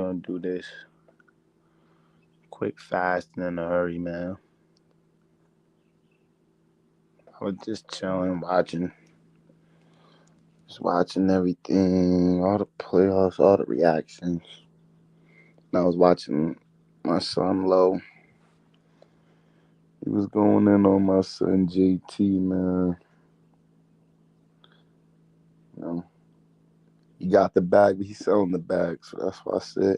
gonna do this quick, fast, and in a hurry, man. I was just chilling, just watching everything, all the playoffs, all the reactions. And I was watching my son Low. He was going in on my son JT, man. You know, he got the bag, but he's selling the bag, so that's why I said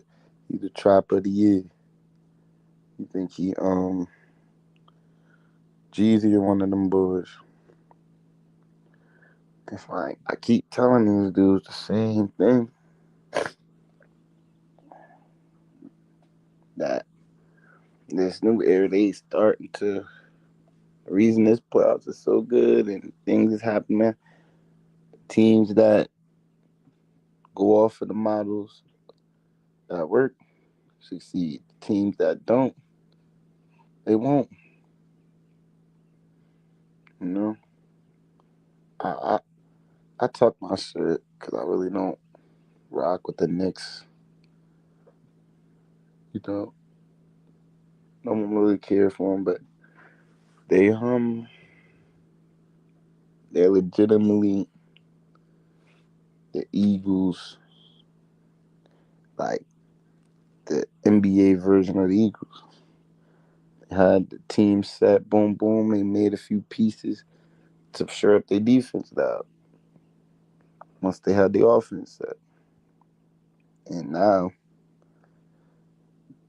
he's the trap of the year. You think he Jeezy or one of them boys? It's like I keep telling these dudes the same thing, that this new era they starting to. The reason this playoffs is so good and things is happening, teams that go off of the models that work succeed. Teams that don't, they won't. You know, I I, I talk my shit because I really don't rock with the Knicks. You know, no one really care for them, but they they're legitimately the Eagles, like the NBA version of the Eagles. They had the team set, boom, boom. They made a few pieces to shore up their defense out once they had the offense set. And now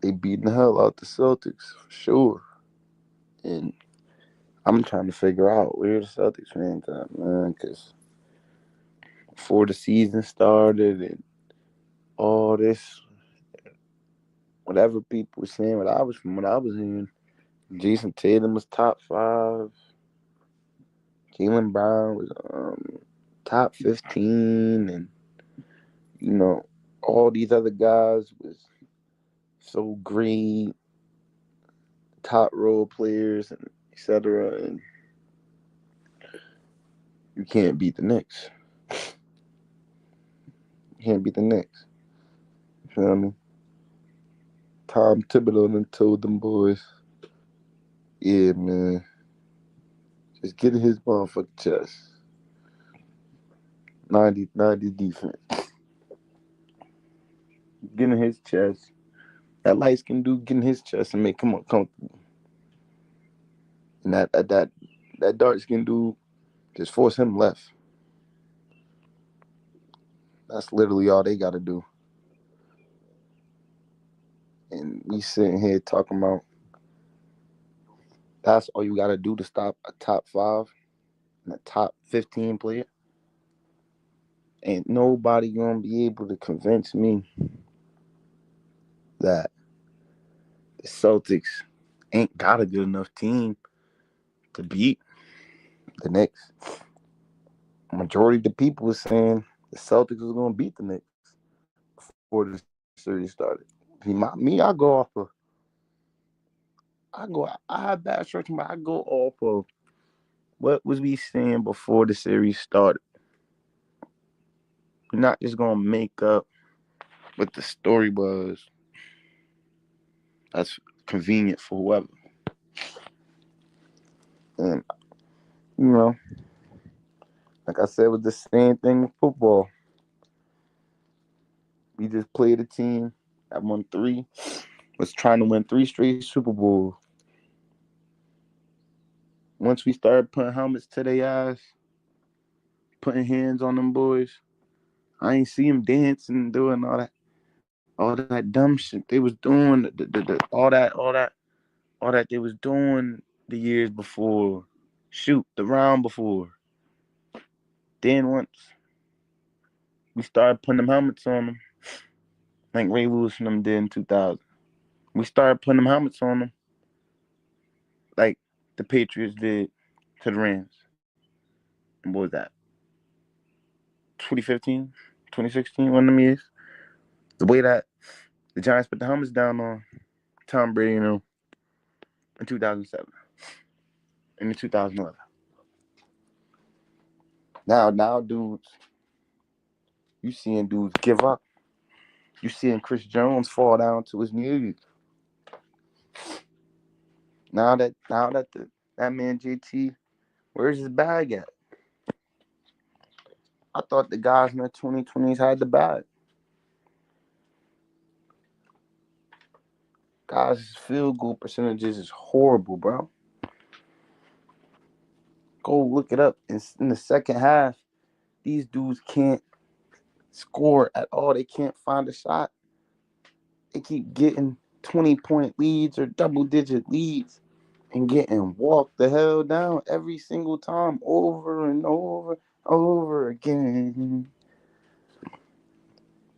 they beating the hell out the Celtics for sure. And I'm trying to figure out where the Celtics fans at, man, because before the season started and all this, whatever people were saying, what I was hearing, Jason Tatum was top five, Jalen Brown was top 15, and you know all these other guys was so great, top role players and etc. And you can't beat the Knicks. You can't beat the Knicks. You feel me? Tom Thibodeau done told them boys, yeah, man, just get in his motherfucking chest. 90 defense. Get in his chest. That light skin dude get in his chest and make him uncomfortable. And that dark skin dude just force him left. That's literally all they gotta do. And we sitting here talking about that's all you gotta do to stop a top five and a top 15 player. Ain't nobody gonna be able to convince me that the Celtics ain't got a good enough team to beat the Knicks. Majority of the people was saying the Celtics was gonna beat the Knicks before the series started. I go off of I have bad stretching, but I go off of what was we saying before the series started. We're not just gonna make up what the story was. That's convenient for whoever. And you know, like I said, with the same thing with football. We just played a team that won three, was trying to win three straight Super Bowls. Once we started putting helmets to their eyes, putting hands on them boys, I ain't see them dancing and doing all that dumb shit they was doing, all that they was doing the years before. Shoot, the round before. Then once we started putting them helmets on them, like Ray Lewis and them did in 2000. We started putting them helmets on them, like the Patriots did to the Rams. And what was that? 2015, 2016, one of them years. The way that the Giants put the helmets down on Tom Brady, in 2007, in 2011. Now, dudes, you seeing dudes give up. You seeing Chris Jones fall down to his knees. Now that man JT, where's his bag at? I thought the guys in the 2020s had the bag. Guys' field goal percentages is horrible, bro. Go look it up. In the second half, these dudes can't score at all. They can't find a shot. They keep getting 20-point leads or double-digit leads and getting walked the hell down every single time, over and over again.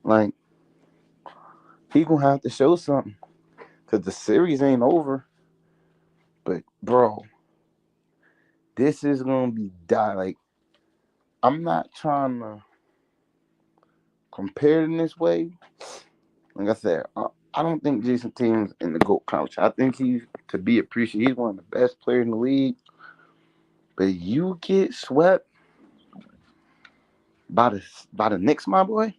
Like, he gonna have to show something because the series ain't over. But bro, this is gonna be die. Like, I'm not trying to compare in this way. Like I said, I don't think Jason Tatum's in the GOAT conversation. I think he's to be appreciated. He's one of the best players in the league. But you get swept by the Knicks, my boy.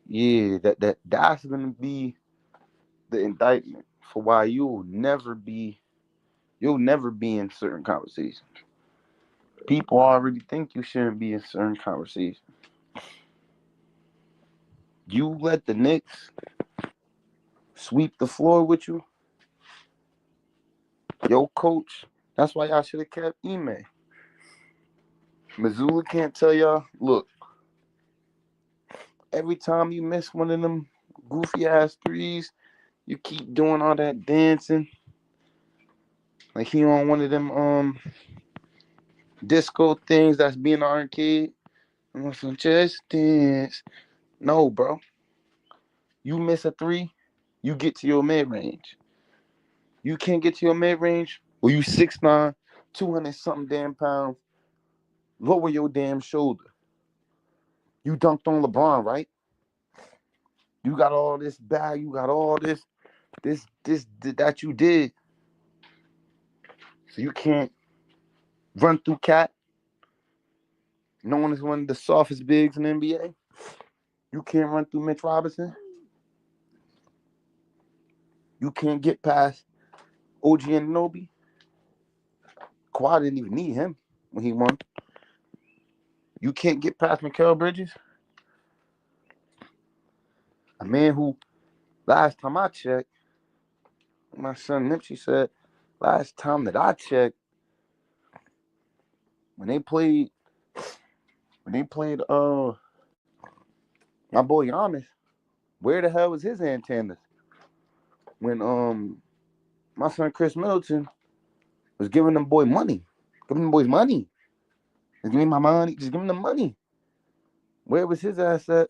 Yeah, that's gonna be the indictment for why you'll never be in certain conversations. People already think you shouldn't be in certain conversations. You let the Knicks sweep the floor with you, yo coach. That's why y'all should have kept Ime. Missoula can't tell y'all, look, every time you miss one of them goofy ass threes, you keep doing all that dancing. Like he on one of them disco things that's being an arcade. I want some just dance. No, bro. You miss a three, you get to your mid range. You can't get to your mid range, well, you 6'9", 200 something damn pounds. Lower your damn shoulder. You dunked on LeBron, right? You got all this bag. You got all this that you did. So you can't run through Cat, known as one of the softest bigs in the NBA. You can't run through Mitch Robinson. You can't get past OG Anunoby. Kawhi didn't even need him when he won. You can't get past Mikal Bridges, a man who, last time I checked, my son Nipsey said, last time that I checked, when they played my boy Giannis, where the hell was his antennas? When my son Chris Middleton was giving them boys money. Just give me my money. Just give him the money. Where was his ass at?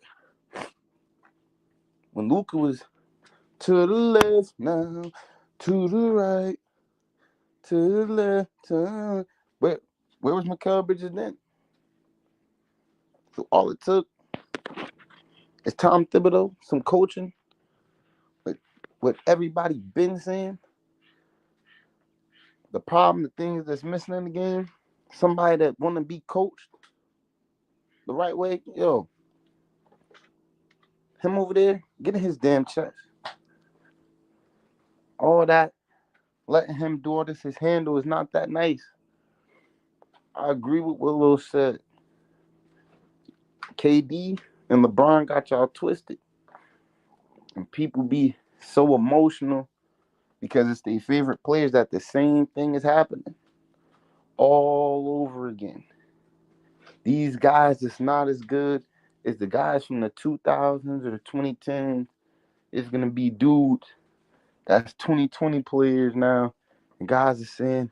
When Luka was to the left now, to the right, to the left, where was Mikal Bridges then? So all it took is Tom Thibodeau, some coaching, but what everybody been saying, the problem, the things that's missing in the game, somebody that want to be coached the right way, yo, him over there, get in his damn chest. All that, letting him do all this, his handle is not that nice. I agree with what Lil said. KD and LeBron got y'all twisted. And people be so emotional because it's their favorite players that the same thing is happening all over again. These guys that's not as good as the guys from the 2000s or the 2010s. It's going to be dudes that's 2020 players now. And guys are saying,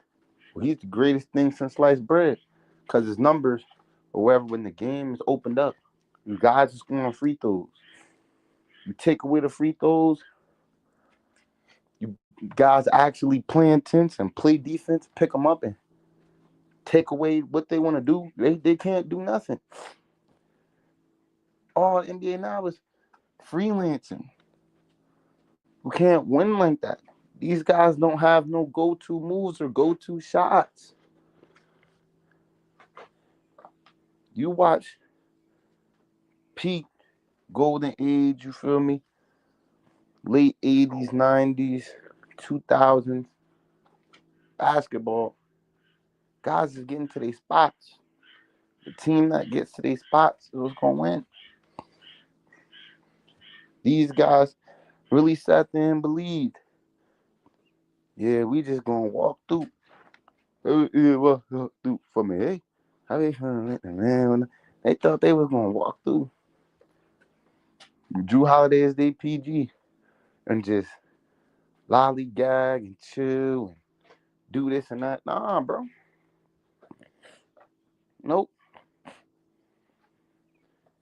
well, he's the greatest thing since sliced bread because his numbers or whatever when the game is opened up. You guys are scoring free throws. You take away the free throws, you guys actually play intense and play defense, pick them up and take away what they want to do. They can't do nothing. All NBA now is freelancing. You can't win like that. These guys don't have no go-to moves or go-to shots. You watch Pete golden age, you feel me? Late 80s, 90s, 2000s, basketball. Guys is getting to their spots. The team that gets to their spots is what's going to win. These guys really sat there and believed, yeah, we just going to walk through. Yeah, walk through for me. Hey, how they feeling, man? They thought they was going to walk through. Drew Holiday is their PG and just lollygag and chill and do this and that. Nah, bro. Nope.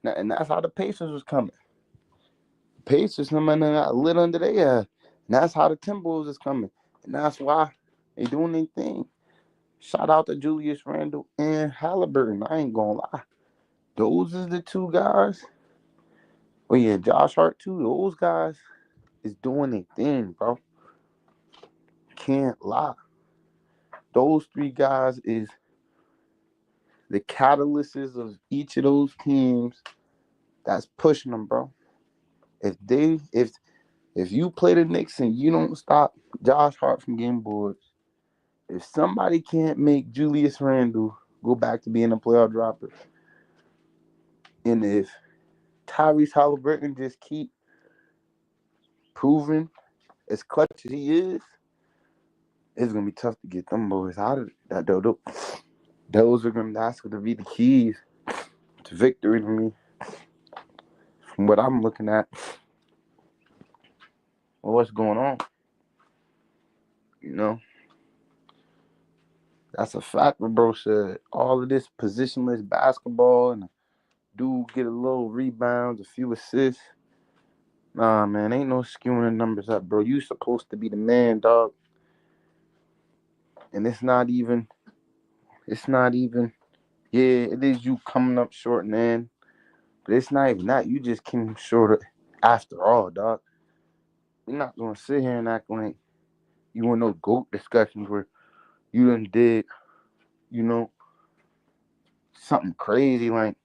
And that's how the Pacers was coming. Pacers coming and got lit under their ass. And that's how the Timberwolves is coming. And that's why they doing their thing. Shout out to Julius Randle and Halliburton. I ain't gonna lie. Those is the two guys. Oh yeah, Josh Hart too. Those guys is doing their thing, bro. Can't lie. Those three guys is the catalysts of each of those teams that's pushing them, bro. If you play the Knicks and you don't stop Josh Hart from getting boards, if somebody can't make Julius Randle go back to being a playoff dropper, and if Tyrese Halliburton just keep proving as clutch as he is, it's gonna be tough to get them boys out of that. That's gonna be the keys to victory to me. From what I'm looking at, what's going on, you know. That's a fact what bro said. All of this positionless basketball and dude get a little rebounds, a few assists. Nah, man, ain't no skewing the numbers up, bro. You supposed to be the man, dog. And it's not even, yeah, it is you coming up short, man. But it's not even that. You just came short after all, dog. We're not going to sit here and act like you want no GOAT discussions where you done did, you know, something crazy like,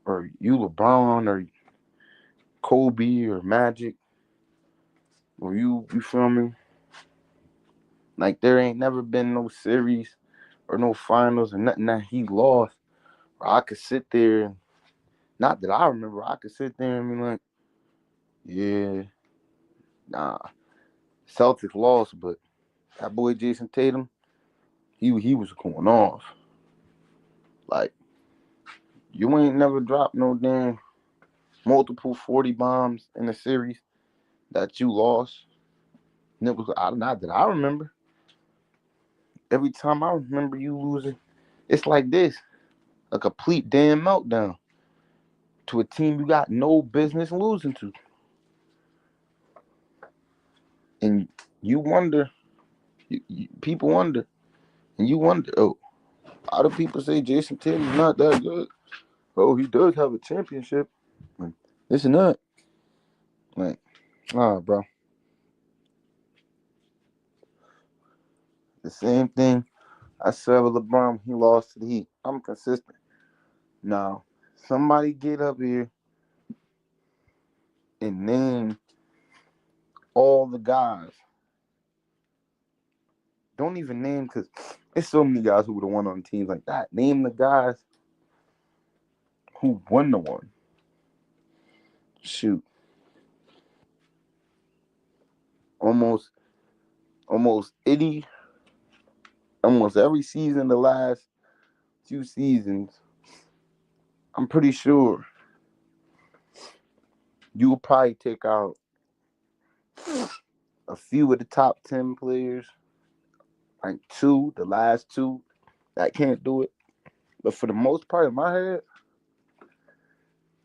or you LeBron or Kobe or Magic, or you feel me? Like there ain't never been no series or no finals or nothing that he lost. Or I could sit there, not that I remember, I could sit there and be like, yeah, nah, Celtics lost, but that boy Jason Tatum, he was going off. Like you ain't never dropped no damn multiple 40 bombs in a series that you lost. And it was not that I remember. Every time I remember you losing, it's like this, a complete damn meltdown to a team you got no business losing to. And you wonder, people wonder, and you wonder, oh, a lot of people say Jason Tatum's not that good. Oh, he does have a championship. Like, this and that. Like, nah, bro. The same thing I said with LeBron, he lost to the Heat. I'm consistent. Now, somebody get up here and name all the guys. Don't even name, because there's so many guys who would have won on teams like that. Name the guys who won the one. Shoot. Almost any, almost every season, the last few seasons, I'm pretty sure you will probably take out a few of the top 10 players, like the last two that can't do it. But for the most part, in my head,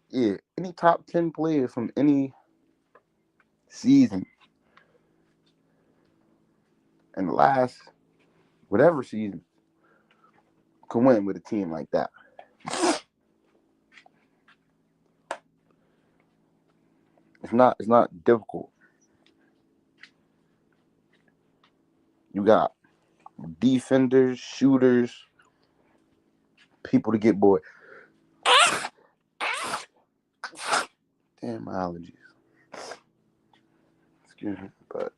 yeah, any top 10 players from any season and the last whatever season can win with a team like that. It's not difficult. You got defenders, shooters, people to get bored. Damn, my allergies. Excuse me. But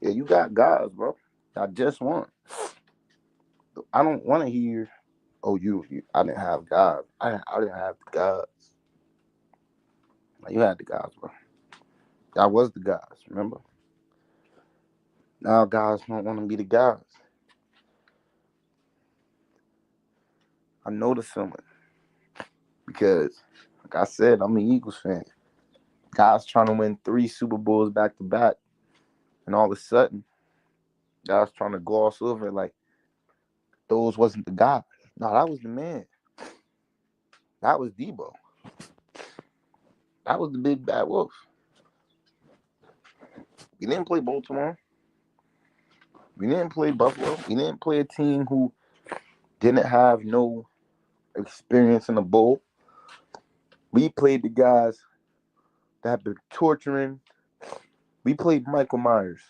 yeah, you got guys, bro. I just won. I don't want to hear, oh, you, I didn't have guys. I didn't have the guys. Like, you had the guys, bro. I was the guys, remember? Now guys don't want to be the guys. I know the feeling because, like I said, I'm an Eagles fan. Guys trying to win 3 Super Bowls back to back, and all of a sudden, guys trying to gloss over it like those wasn't the guys. No, that was the man. That was Debo. That was the big bad wolf. We didn't play Baltimore. We didn't play Buffalo. We didn't play a team who didn't have no experience in the bowl. We played the guys that have been torturing. We played Michael Myers.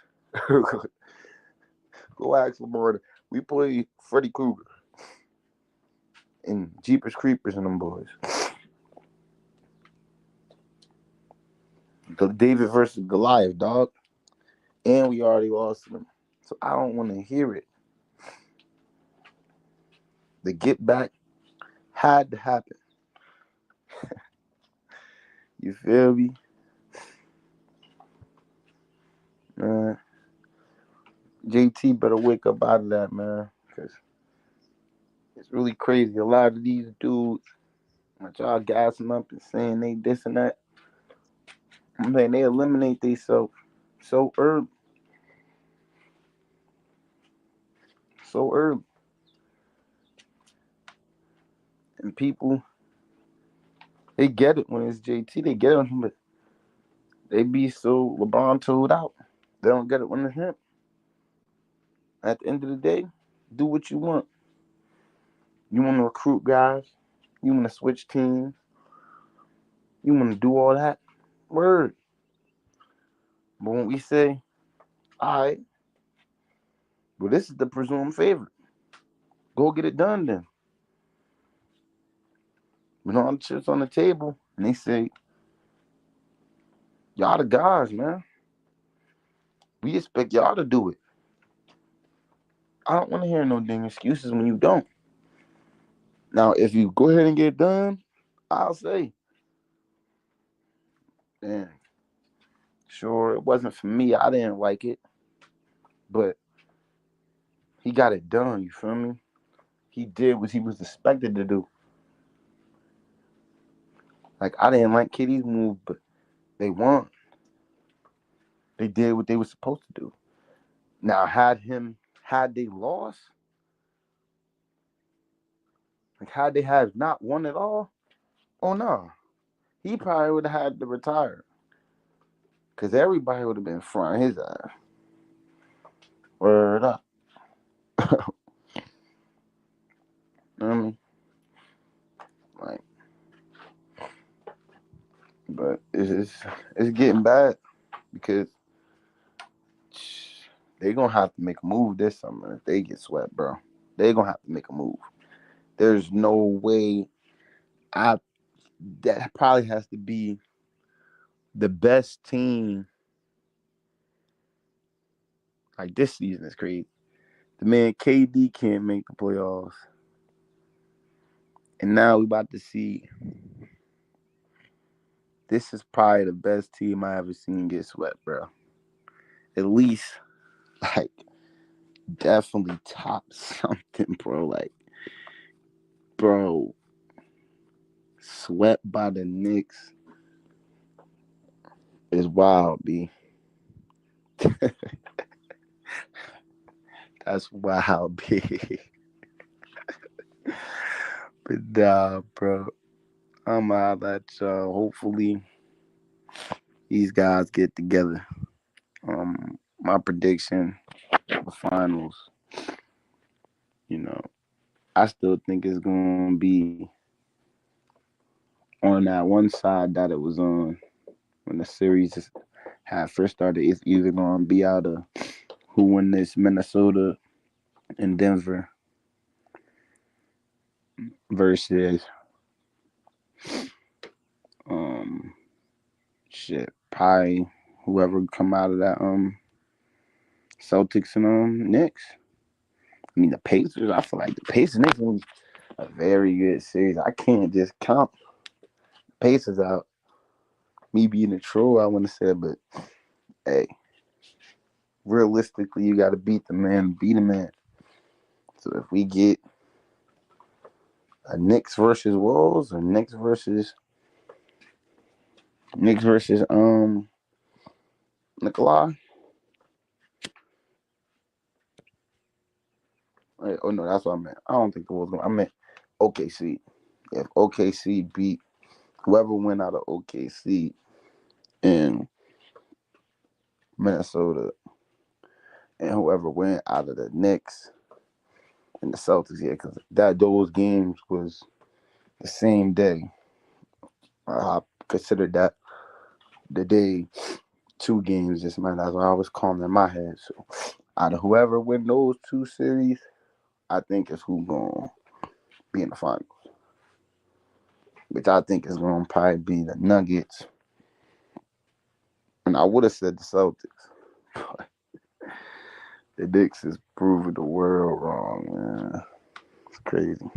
Go ask Lamar. We played Freddy Krueger and Jeepers Creepers and them boys. David versus Goliath, dog. And we already lost them. So I don't want to hear it. The get back had to happen. You feel me? Man, JT better wake up out of that, man. Because it's really crazy. A lot of these dudes, like y'all gassing up and saying they this and that. I'm saying they eliminate themselves so early. So early. And people, they get it when it's JT. They get it, but they be so LeBron told out. They don't get it when it's him. At the end of the day, do what you want. You want to recruit guys. You want to switch teams. You want to do all that. Word. But when we say, all right, well, this is the presumed favorite. Go get it done then. When all the chips on the table, and they say, y'all the guys, man. We expect y'all to do it. I don't want to hear no dang excuses when you don't. Now, if you go ahead and get it done, I'll say, man, sure, it wasn't for me. I didn't like it. But he got it done, you feel me? He did what he was expected to do. Like, I didn't like KD's move, but they won. They did what they were supposed to do. Now, had they lost, like, had they had not won at all, oh no, he probably would have had to retire. Because everybody would have been frying his ass. Word up. You know what I mean? Like, but it's getting bad because they're going to have to make a move this summer if they get swept, bro. They're going to have to make a move. There's no way. That probably has to be the best team. Like, this season is crazy. The man KD can't make the playoffs. And now we about to see. This is probably the best team I ever seen get swept, bro. At least, like, definitely top something, bro. Like, bro, swept by the Knicks is wild, B. That's wild, B. But nah, bro. I'm out at hopefully these guys get together. My prediction, the finals, you know, I still think it's gonna be on that one side that it was on when the series had first started. It's either gonna be out of who won this Minnesota and Denver versus um shit, probably whoever come out of that Celtics and Knicks. I mean the Pacers. I feel like the Pacers Knicks gonna be a very good series. I can't just count Pacers out. Me being a troll, I want to say, but hey, realistically, you got to beat the man, beat the man. So if we get a Knicks versus Wolves or Knicks versus Nikolai. Oh no, that's what I meant. I don't think the Wolves. I meant OKC. If OKC beat whoever went out of OKC in Minnesota, and whoever went out of the Knicks and the Celtics, yeah, because those games was the same day. I considered that the day 2 games this month. That's what I was calling in my head. So out of whoever win those 2 series, I think is who gonna be in the finals. Which I think is gonna probably be the Nuggets. And I would have said the Celtics. But the Knicks is proving the world wrong, man. It's crazy.